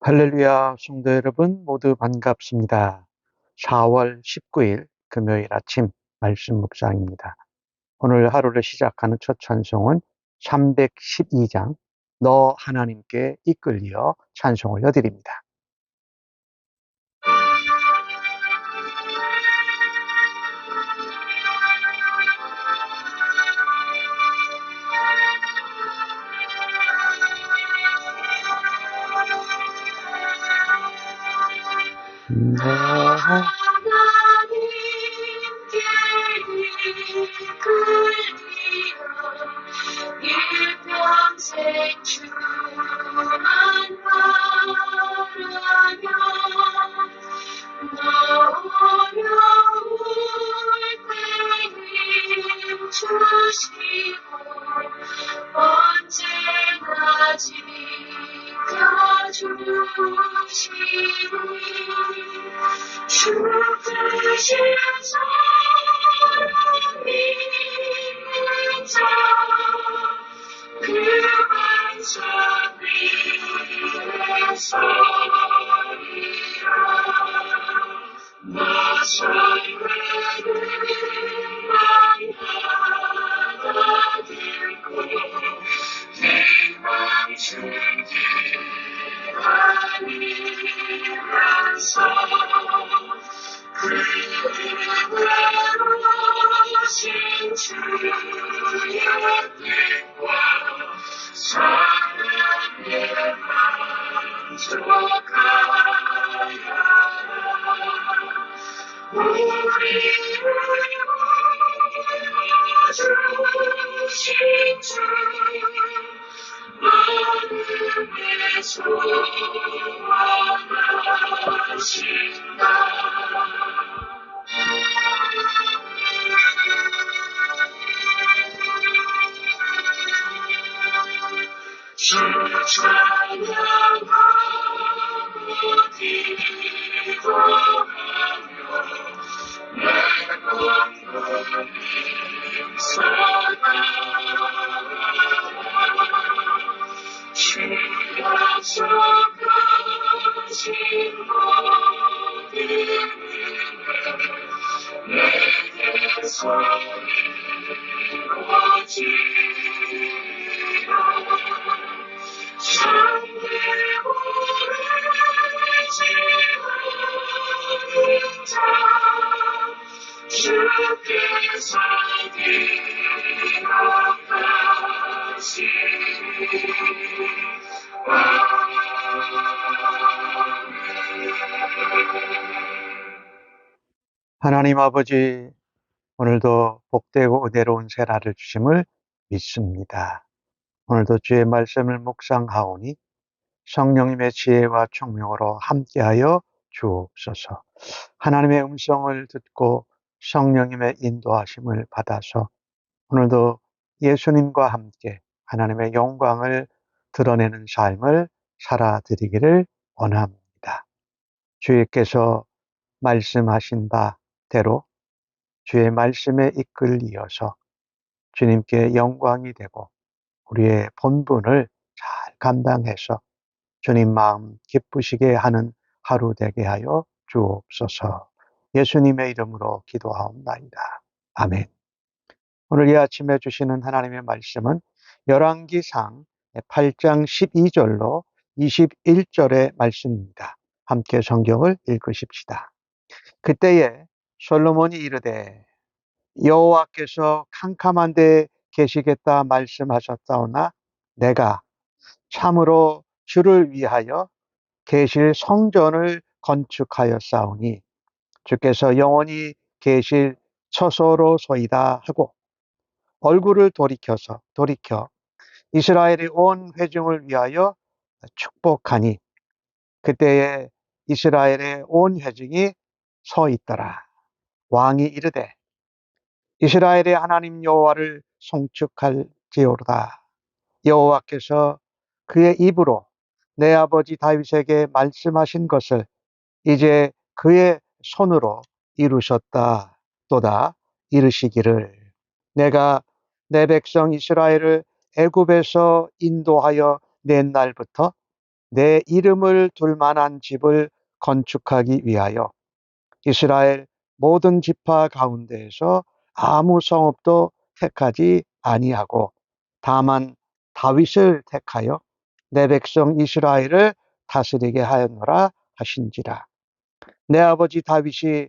할렐루야, 성도 여러분 모두 반갑습니다. 4월 19일 금요일 아침 말씀 묵상입니다. 오늘 하루를 시작하는 첫 찬송은 312장 너 하나님께 이끌리어 찬송을 여드립니다. 하나님께 이끌리어 일평생 주만 바라며 어려울 때 힘 주시고 언제나 지켜주시니 죽으신 사랑이 자 그만선 위에 서리라 나 삶에는 만하다 들고 희망 준기 아니라서 그대로신 주의 뜻과 사랑에 만족하여라 우리를 주신 주 마음에 소원하신다 주 찬양하고 기도하며 내 몸을 힘써라 주 약속하신 모든 은혜 내게서 이루어지리라 참되 오르지 않은 자 주께서 하나님 아버지, 오늘도 복되고 은혜로운 새날을 주심을 믿습니다. 오늘도 주의 말씀을 묵상하오니 성령님의 지혜와 총명으로 함께하여 주옵소서. 하나님의 음성을 듣고 성령님의 인도하심을 받아서 오늘도 예수님과 함께 하나님의 영광을 드러내는 삶을 살아드리기를 원합니다. 주께서 말씀하신 바대로 주의 말씀에 이끌리어서 주님께 영광이 되고 우리의 본분을 잘 감당해서 주님 마음 기쁘시게 하는 하루 되게 하여 주옵소서. 예수님의 이름으로 기도하옵나이다. 아멘. 오늘 이 아침에 주시는 하나님의 말씀은 열왕기상 8장 12절로 21절의 말씀입니다. 함께 성경을 읽으십시다. 그때에 솔로몬이 이르되 여호와께서 캄캄한 데에 계시겠다 말씀하셨사오나 내가 참으로 주를 위하여 계실 성전을 건축하였사오니 주께서 영원히 계실 처소로소이다 하고 얼굴을 돌이켜 이스라엘의 온 회중을 위하여 축복하니 그때에 이스라엘의 온 회중이 서 있더라. 왕이 이르되 이스라엘의 하나님 여호와를 송축할지어다. 여호와께서 그의 입으로 내 아버지 다윗에게 말씀하신 것을 이제 그의 손으로 이루셨다. 또다 이르시기를 내가 내 백성 이스라엘을 애굽에서 인도하여 낸 날부터 내 이름을 둘 만한 집을 건축하기 위하여 이스라엘 모든 지파 가운데에서 아무 성읍도 택하지 아니하고 다만 다윗을 택하여 내 백성 이스라엘을 다스리게 하였노라 하신지라. 내 아버지 다윗이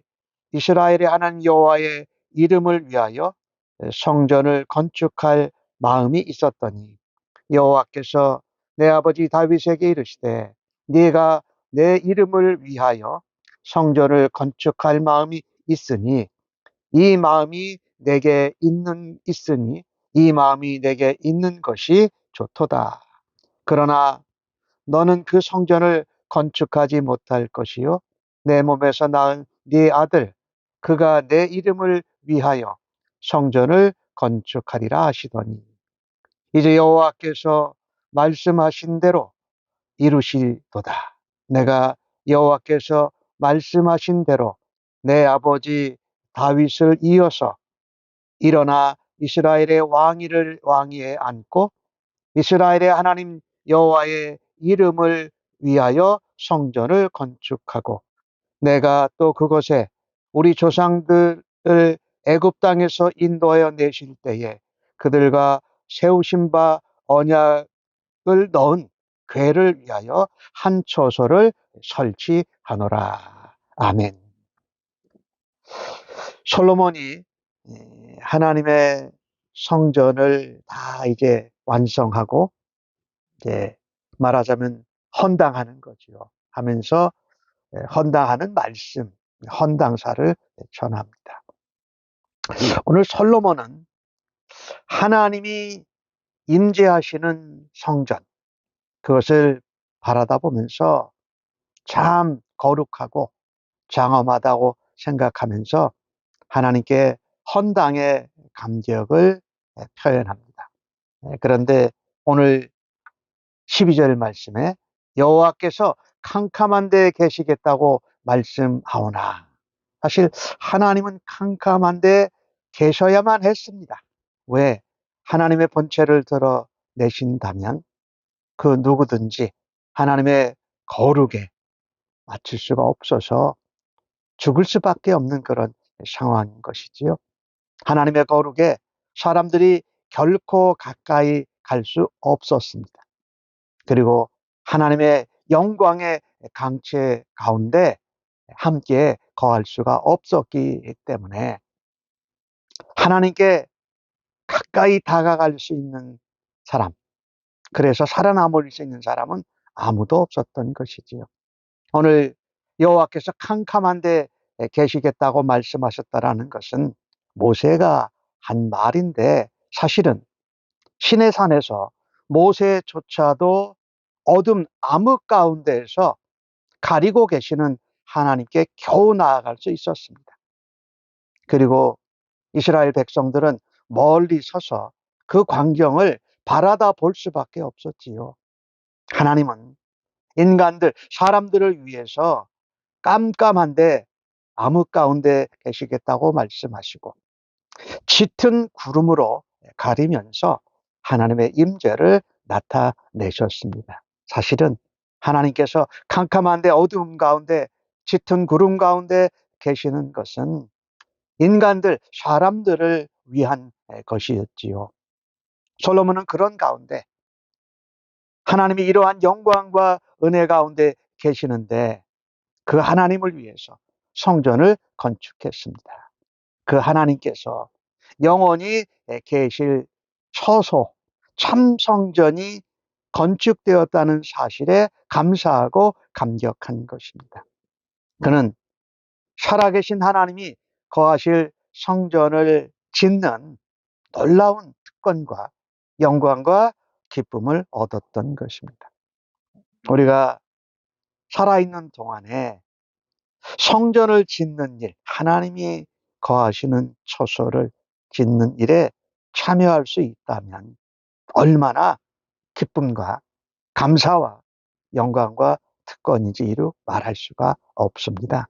이스라엘의 하나님 여호와의 이름을 위하여 성전을 건축할 마음이 있었더니 여호와께서 내 아버지 다윗에게 이르시되 네가 내 이름을 위하여 성전을 건축할 마음이 있으니 이 마음이 내게 있으니 이 마음이 내게 있는 것이 좋도다. 그러나 너는 그 성전을 건축하지 못할 것이요 내 몸에서 낳은 네 아들 그가 내 이름을 위하여 성전을 건축하리라 하시더니 이제 여호와께서 말씀하신 대로 이루시도다. 내가 여호와께서 말씀하신 대로 내 아버지 다윗을 이어서 일어나 이스라엘의 왕위에 앉고 이스라엘의 하나님 여호와의 이름을 위하여 성전을 건축하고 내가 또 그곳에 우리 조상들을 애굽 땅에서 인도하여 내실 때에 그들과 세우신 바 언약을 넣은 궤를 위하여 한 처소를 설치하노라. 아멘. 솔로몬이 하나님의 성전을 다 이제 완성하고 이제 말하자면 헌당하는 거지요. 하면서 헌당하는 말씀, 헌당사를 전합니다. 오늘 솔로몬은 하나님이 임재하시는 성전, 그것을 바라다 보면서 참 거룩하고 장엄하다고 생각하면서 하나님께 헌당의 감격을 표현합니다. 그런데 오늘 12절 말씀에 여호와께서 캄캄한 데 계시겠다고 말씀하오나 사실 하나님은 캄캄한 데 계셔야만 했습니다. 왜? 하나님의 본체를 드러내신다면 그 누구든지 하나님의 거룩에 맞출 수가 없어서 죽을 수밖에 없는 그런 상황인 것이지요. 하나님의 거룩에 사람들이 결코 가까이 갈 수 없었습니다. 그리고 하나님의 영광의 강체 가운데 함께 거할 수가 없었기 때문에 하나님께 가까이 다가갈 수 있는 사람, 그래서 살아남을 수 있는 사람은 아무도 없었던 것이지요. 오늘 여호와께서 캄캄한 데 계시겠다고 말씀하셨다라는 것은 모세가 한 말인데 사실은 시내 산에서 모세조차도 어둠 암흑 가운데에서 가리고 계시는 하나님께 겨우 나아갈 수 있었습니다. 그리고 이스라엘 백성들은 멀리 서서 그 광경을 바라다 볼 수밖에 없었지요. 하나님은 인간들, 사람들을 위해서 깜깜한데 암흑 가운데 계시겠다고 말씀하시고 짙은 구름으로 가리면서 하나님의 임재를 나타내셨습니다. 사실은 하나님께서 캄캄한데 어두움 가운데 짙은 구름 가운데 계시는 것은 인간들, 사람들을 위한 것이었지요. 솔로몬은 그런 가운데 하나님이 이러한 영광과 은혜 가운데 계시는데 그 하나님을 위해서 성전을 건축했습니다. 그 하나님께서 영원히 계실 처소, 참 성전이 건축되었다는 사실에 감사하고 감격한 것입니다. 그는 살아계신 하나님이 거하실 성전을 짓는 놀라운 특권과 영광과 기쁨을 얻었던 것입니다. 우리가 살아있는 동안에 성전을 짓는 일, 하나님이 거하시는 처소를 짓는 일에 참여할 수 있다면 얼마나 기쁨과 감사와 영광과 특권인지 이루 말할 수가 없습니다.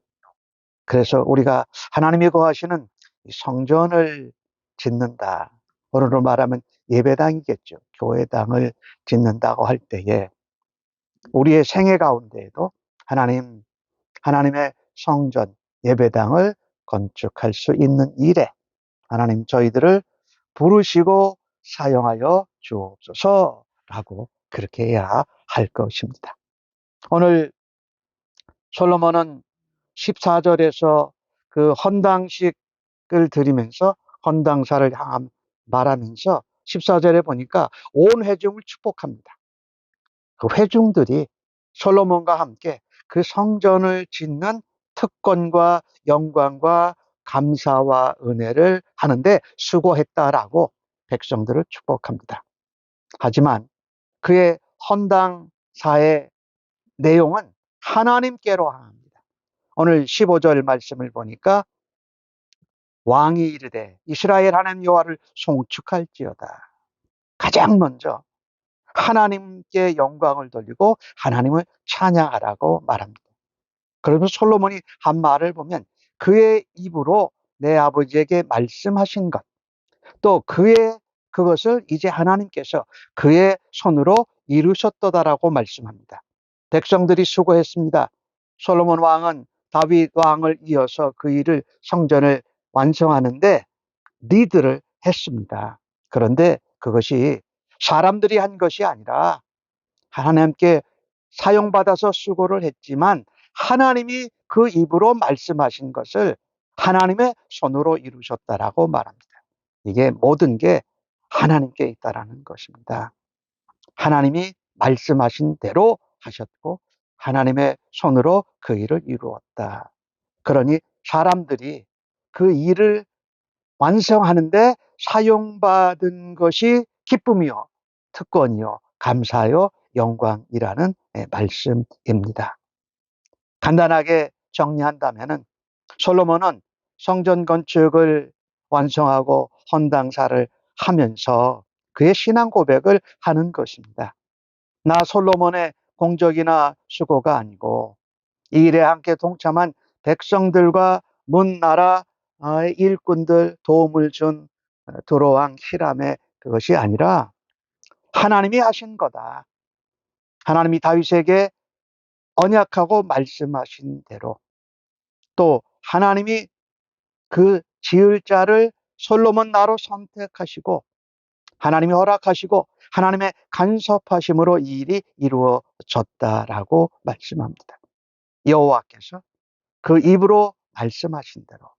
그래서 우리가 하나님이 거하시는 성전을 짓는다. 오늘로 말하면 예배당이겠죠. 교회당을 짓는다고 할 때에 우리의 생애 가운데에도 하나님의 성전, 예배당을 건축할 수 있는 일에 하나님 저희들을 부르시고 사용하여 주옵소서라고 그렇게 해야 할 것입니다. 오늘 솔로몬은 14절에서 그 헌당식을 드리면서 헌당사를 말하면서 14절에 보니까 온 회중을 축복합니다. 그 회중들이 솔로몬과 함께 그 성전을 짓는 특권과 영광과 감사와 은혜를 하는데 수고했다라고 백성들을 축복합니다. 하지만 그의 헌당사의 내용은 하나님께로 향합니다. 오늘 15절 말씀을 보니까 왕이 이르되 이스라엘 하나님 여호와를 송축할지어다. 가장 먼저 하나님께 영광을 돌리고 하나님을 찬양하라고 말합니다. 그러면서 솔로몬이 한 말을 보면 그의 입으로 내 아버지에게 말씀하신 것, 또 그것을 이제 하나님께서 그의 손으로 이루셨도다라고 말씀합니다. 백성들이 수고했습니다. 솔로몬 왕은 다윗 왕을 이어서 그 일을 성전을 완성하는데 리드를 했습니다. 그런데 그것이 사람들이 한 것이 아니라 하나님께 사용받아서 수고를 했지만 하나님이 그 입으로 말씀하신 것을 하나님의 손으로 이루셨다라고 말합니다. 이게 모든 게 하나님께 있다라는 것입니다. 하나님이 말씀하신 대로 하셨고 하나님의 손으로 그 일을 이루었다. 그러니 사람들이 그 일을 완성하는데 사용받은 것이 기쁨이요, 특권이요, 감사요, 영광이라는 말씀입니다. 간단하게 정리한다면은 솔로몬은 성전 건축을 완성하고 헌당사를 하면서 그의 신앙 고백을 하는 것입니다. 나 솔로몬의 공적이나 수고가 아니고 이 일에 함께 동참한 백성들과 문 나라 일꾼들 도움을 준 두로왕 히람의 그것이 아니라 하나님이 하신 거다. 하나님이 다윗에게 언약하고 말씀하신 대로 또 하나님이 그 지을 자를 솔로몬 나로 선택하시고 하나님이 허락하시고 하나님의 간섭하심으로 이 일이 이루어졌다라고 말씀합니다. 여호와께서 그 입으로 말씀하신 대로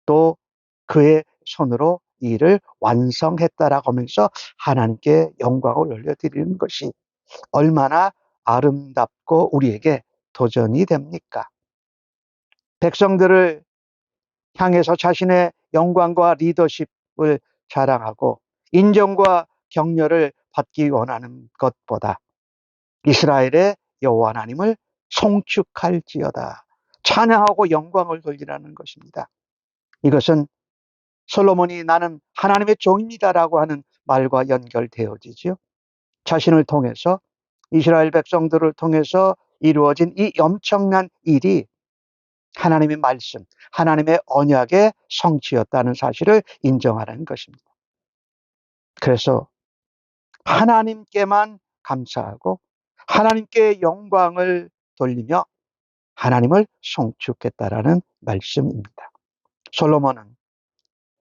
또 그의 손으로 이 일을 완성했다라고 하면서 하나님께 영광을 올려드리는 것이 얼마나 아름답고 우리에게 도전이 됩니까? 백성들을 향해서 자신의 영광과 리더십을 자랑하고 인정과 격려를 받기 원하는 것보다 이스라엘의 여호와 하나님을 송축할지어다. 찬양하고 영광을 돌리라는 것입니다. 이것은 솔로몬이 나는 하나님의 종입니다라고 하는 말과 연결되어지죠. 자신을 통해서 이스라엘 백성들을 통해서 이루어진 이 엄청난 일이 하나님의 말씀, 하나님의 언약의 성취였다는 사실을 인정하라는 것입니다. 그래서 하나님께만 감사하고 하나님께 영광을 돌리며 하나님을 송축했다라는 말씀입니다. 솔로몬은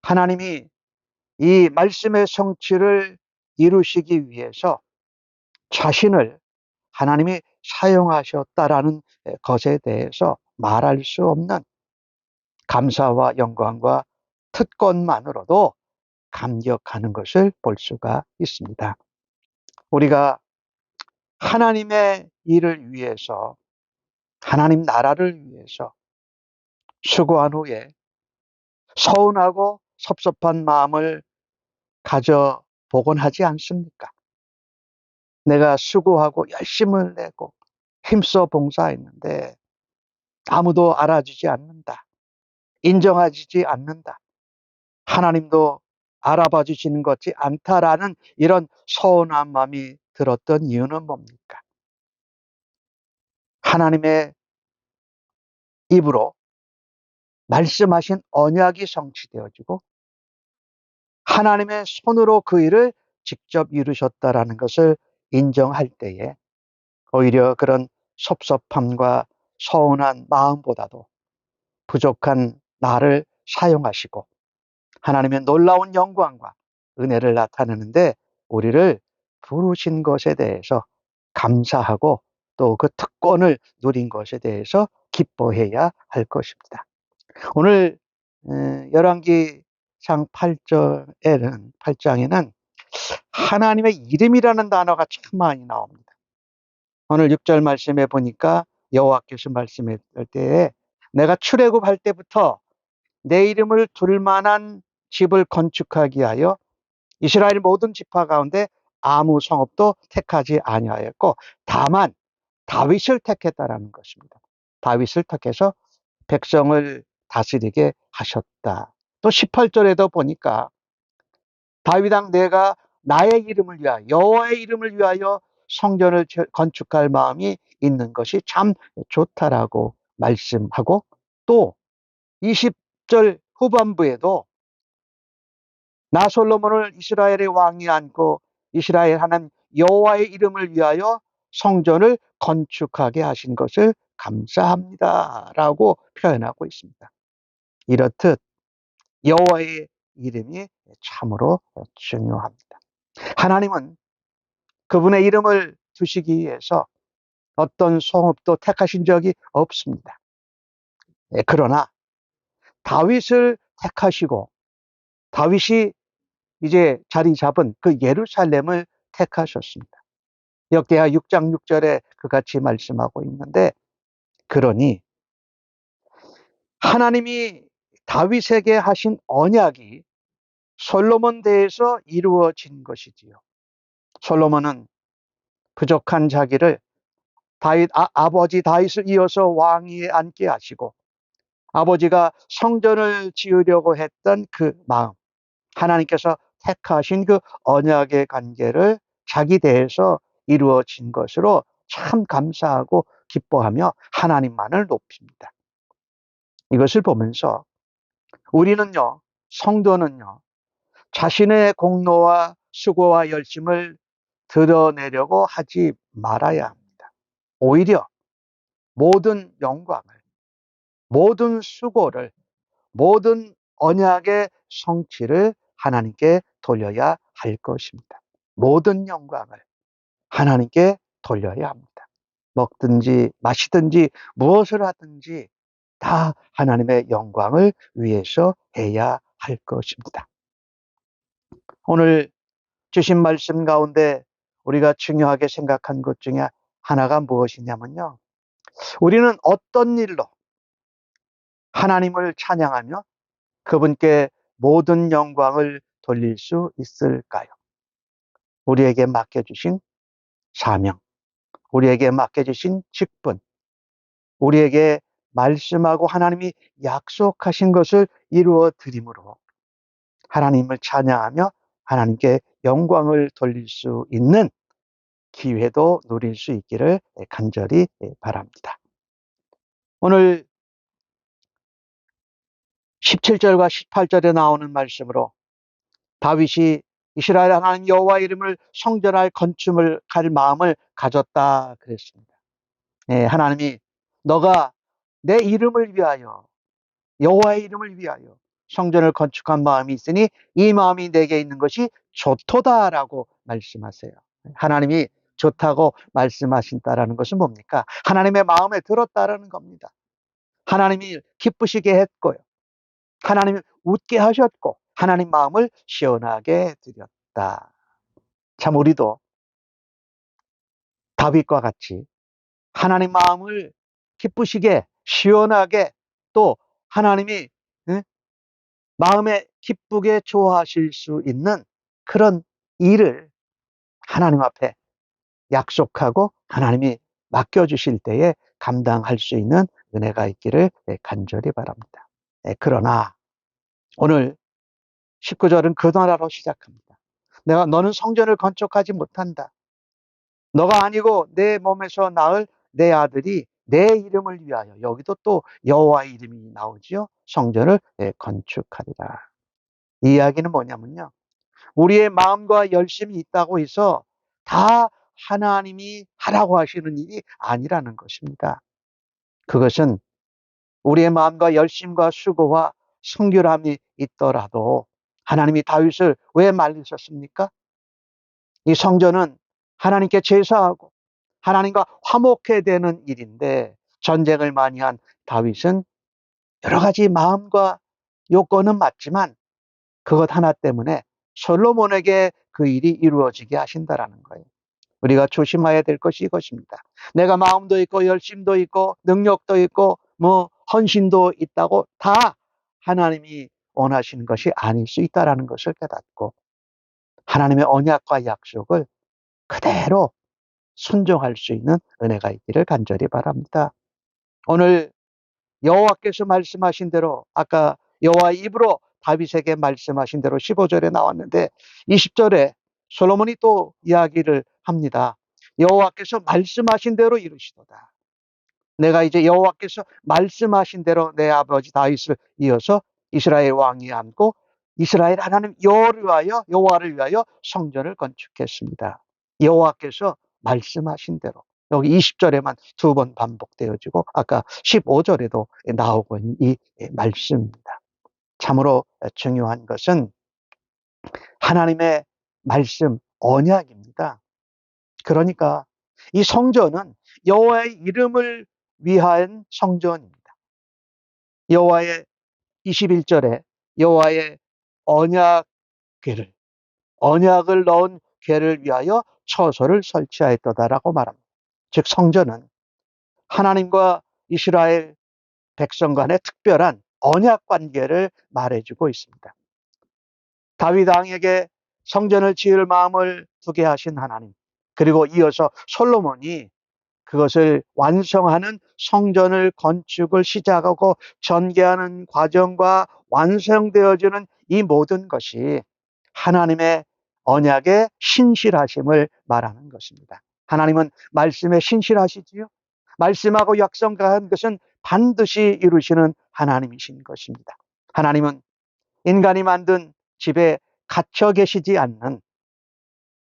하나님이 이 말씀의 성취를 이루시기 위해서 자신을 하나님이 사용하셨다라는 것에 대해서 말할 수 없는 감사와 영광과 특권만으로도 감격하는 것을 볼 수가 있습니다. 우리가 하나님의 일을 위해서 하나님 나라를 위해서 수고한 후에 서운하고 섭섭한 마음을 가져보곤 하지 않습니까? 내가 수고하고 열심을 내고 힘써 봉사했는데 아무도 알아주지 않는다. 인정하지 않는다. 하나님도 알아봐 주시는 것이 않다라는 이런 서운한 마음이 들었던 이유는 뭡니까? 하나님의 입으로 말씀하신 언약이 성취되어지고 하나님의 손으로 그 일을 직접 이루셨다라는 것을 인정할 때에 오히려 그런 섭섭함과 서운한 마음보다도 부족한 나를 사용하시고 하나님의 놀라운 영광과 은혜를 나타내는데 우리를 부르신 것에 대해서 감사하고 또 그 특권을 누린 것에 대해서 기뻐해야 할 것입니다. 오늘 열왕기상 8장에는 하나님의 이름이라는 단어가 참 많이 나옵니다. 오늘 6절 말씀에 보니까 여호와께서 말씀했을 때에 내가 출애굽할 때부터 내 이름을 둘 만한 집을 건축하기 위하여 이스라엘 모든 지파 가운데 아무 성읍도 택하지 아니하였고 다만 다윗을 택했다라는 것입니다. 다윗을 택해서 백성을 다스리게 하셨다. 또 18절에도 보니까 다윗왕 내가 나의 이름을 위하여 여호와의 이름을 위하여 성전을 건축할 마음이 있는 것이 참 좋다라고 말씀하고 또 20절 후반부에도 나 솔로몬을 이스라엘의 왕이 앉고 이스라엘 하나님 여호와의 이름을 위하여 성전을 건축하게 하신 것을 감사합니다라고 표현하고 있습니다. 이렇듯 여호와의 이름이 참으로 중요합니다. 하나님은 그분의 이름을 두시기 위해서 어떤 성읍도 택하신 적이 없습니다. 그러나 다윗을 택하시고 다윗이 이제 자리 잡은 그 예루살렘을 택하셨습니다. 역대하 6장 6절에 그같이 말씀하고 있는데 그러니 하나님이 다윗에게 하신 언약이 솔로몬 대에서 이루어진 것이지요. 솔로몬은 부족한 자기를 아버지 다윗을 이어서 왕위에 앉게 하시고 아버지가 성전을 지으려고 했던 그 마음, 하나님께서 택하신 그 언약의 관계를 자기 대해서 이루어진 것으로 참 감사하고 기뻐하며 하나님만을 높입니다. 이것을 보면서 우리는요, 성도는요, 자신의 공로와 수고와 열심을 드러내려고 하지 말아야 합니다. 오히려 모든 영광을, 모든 수고를, 모든 언약의 성취를 하나님께 돌려야 할 것입니다. 모든 영광을 하나님께 돌려야 합니다. 먹든지 마시든지 무엇을 하든지 다 하나님의 영광을 위해서 해야 할 것입니다. 오늘 주신 말씀 가운데 우리가 중요하게 생각한 것 중에 하나가 무엇이냐면요. 우리는 어떤 일로 하나님을 찬양하며 그분께 모든 영광을 돌릴 수 있을까요? 우리에게 맡겨주신 사명, 우리에게 맡겨주신 직분, 우리에게 말씀하고 하나님이 약속하신 것을 이루어 드림으로 하나님을 찬양하며 하나님께 영광을 돌릴 수 있는 기회도 누릴 수 있기를 간절히 바랍니다. 오늘 17절과 18절에 나오는 말씀으로 다윗이 이스라엘 하나님 여호와 이름을 성전할 건축을 갈 마음을 가졌다 그랬습니다. 하나님이 너가 내 이름을 위하여 여호와의 이름을 위하여 성전을 건축한 마음이 있으니 이 마음이 내게 있는 것이 좋도다라고 말씀하세요. 하나님이 좋다고 말씀하신다라는 것은 뭡니까? 하나님의 마음에 들었다라는 겁니다. 하나님이 기쁘시게 했고요. 하나님이 웃게 하셨고 하나님 마음을 시원하게 드렸다. 참 우리도 다윗과 같이 하나님 마음을 기쁘시게 시원하게 또 하나님이 마음에 기쁘게 좋아하실 수 있는 그런 일을 하나님 앞에 약속하고 하나님이 맡겨주실 때에 감당할 수 있는 은혜가 있기를 간절히 바랍니다. 그러나 오늘 19절은 그 나라로 시작합니다. 너는 성전을 건축하지 못한다. 너가 아니고 내 몸에서 낳을 내 아들이 내 이름을 위하여 여기도 또 여호와의 이름이 나오지요. 성전을 건축하리라. 이 이야기는 뭐냐면요. 우리의 마음과 열심이 있다고 해서 다 하나님이 하라고 하시는 일이 아니라는 것입니다. 그것은 우리의 마음과 열심과 수고와 성결함이 있더라도 하나님이 다윗을 왜 말리셨습니까? 이 성전은 하나님께 제사하고 하나님과 화목해야 되는 일인데 전쟁을 많이 한 다윗은 여러 가지 마음과 요건은 맞지만 그것 하나 때문에 솔로몬에게 그 일이 이루어지게 하신다라는 거예요. 우리가 조심해야 될 것이 이것입니다. 내가 마음도 있고 열심도 있고 능력도 있고 헌신도 있다고 다 하나님이 원하시는 것이 아닐 수 있다라는 것을 깨닫고 하나님의 언약과 약속을 그대로 순종할 수 있는 은혜가 있기를 간절히 바랍니다. 오늘 여호와께서 말씀하신 대로 아까 여호와의 입으로 다윗에게 말씀하신 대로 15절에 나왔는데 20절에 솔로몬이 또 이야기를 합니다. 여호와께서 말씀하신 대로 이루시도다. 내가 이제 여호와께서 말씀하신 대로 내 아버지 다윗을 이어서 이스라엘 왕이 앉고 이스라엘 하나님 여호와를 위하여 성전을 건축했습니다. 여호와께서 말씀하신 대로 여기 20절에만 두 번 반복되어지고 아까 15절에도 나오고 있는 이 말씀입니다. 참으로 중요한 것은 하나님의 말씀 언약입니다. 그러니까 이 성전은 여호와의 이름을 위한 성전입니다. 여호와의 21절에 여호와의 언약을 넣은 궤를 위하여 처소를 설치하였다라고 말합니다. 즉 성전은 하나님과 이스라엘 백성 간의 특별한 언약 관계를 말해주고 있습니다. 다윗 왕에게 성전을 지을 마음을 두게 하신 하나님, 그리고 이어서 솔로몬이 그것을 완성하는 성전을 건축을 시작하고 전개하는 과정과 완성되어지는 이 모든 것이 하나님의 언약의 신실하심을 말하는 것입니다. 하나님은 말씀에 신실하시지요. 말씀하고 약속한 것은 반드시 이루시는 하나님이신 것입니다. 하나님은 인간이 만든 집에 갇혀 계시지 않는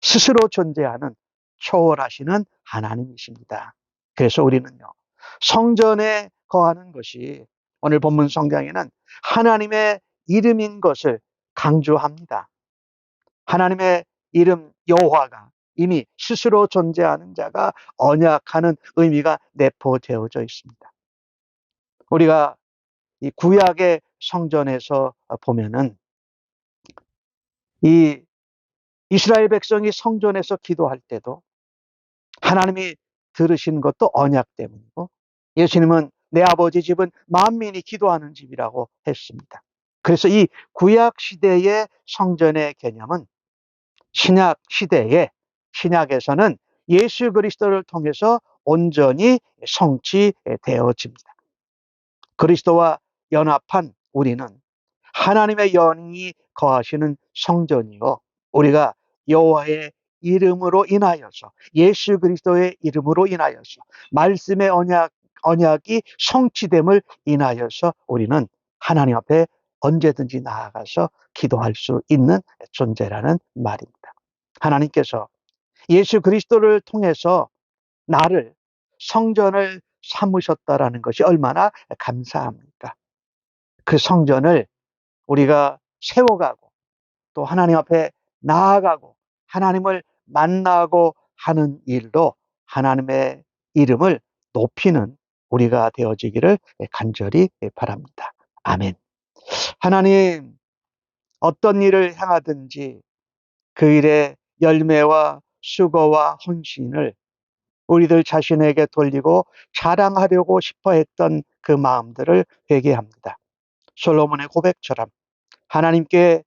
스스로 존재하는 초월하시는 하나님이십니다. 그래서 우리는요, 성전에 거하는 것이 오늘 본문 성경에는 하나님의 이름인 것을 강조합니다. 하나님의 이름 여호와가 이미 스스로 존재하는 자가 언약하는 의미가 내포되어져 있습니다. 우리가 이 구약의 성전에서 보면은 이 이스라엘 백성이 성전에서 기도할 때도 하나님이 들으신 것도 언약 때문이고 예수님은 내 아버지 집은 만민이 기도하는 집이라고 했습니다. 그래서 이 구약 시대의 성전의 개념은 신약 시대에 신약에서는 예수 그리스도를 통해서 온전히 성취되어집니다. 그리스도와 연합한 우리는 하나님의 영이 거하시는 성전이요 우리가 여호와의 이름으로 인하여서 예수 그리스도의 이름으로 인하여서 말씀의 언약이 성취됨을 인하여서 우리는 하나님 앞에 언제든지 나아가서 기도할 수 있는 존재라는 말입니다. 하나님께서 예수 그리스도를 통해서 나를 성전을 삼으셨다라는 것이 얼마나 감사합니까? 그 성전을 우리가 세워가고 또 하나님 앞에 나아가고 하나님을 만나고 하는 일도 하나님의 이름을 높이는 우리가 되어지기를 간절히 바랍니다. 아멘. 하나님, 어떤 일을 향하든지 그 일의 열매와 수고와 헌신을 우리들 자신에게 돌리고 자랑하려고 싶어 했던 그 마음들을 회개합니다. 솔로몬의 고백처럼 하나님께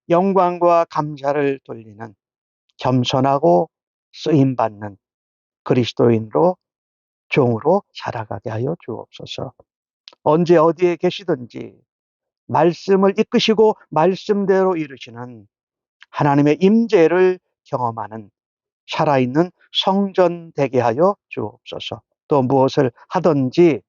영광과 감사를 돌리는 겸손하고 쓰임받는 그리스도인으로 종으로 살아가게 하여 주옵소서. 언제 어디에 계시든지 말씀을 이끄시고 말씀대로 이루시는 하나님의 임재를 경험하는 살아있는 성전 되게 하여 주옵소서. 또 무엇을 하든지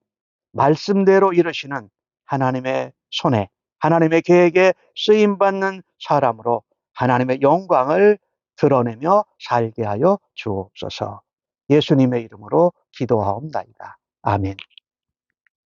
말씀대로 이루시는 하나님의 손에 하나님의 계획에 쓰임받는 사람으로 하나님의 영광을 드러내며 살게 하여 주옵소서. 예수님의 이름으로 기도하옵나이다. 아멘.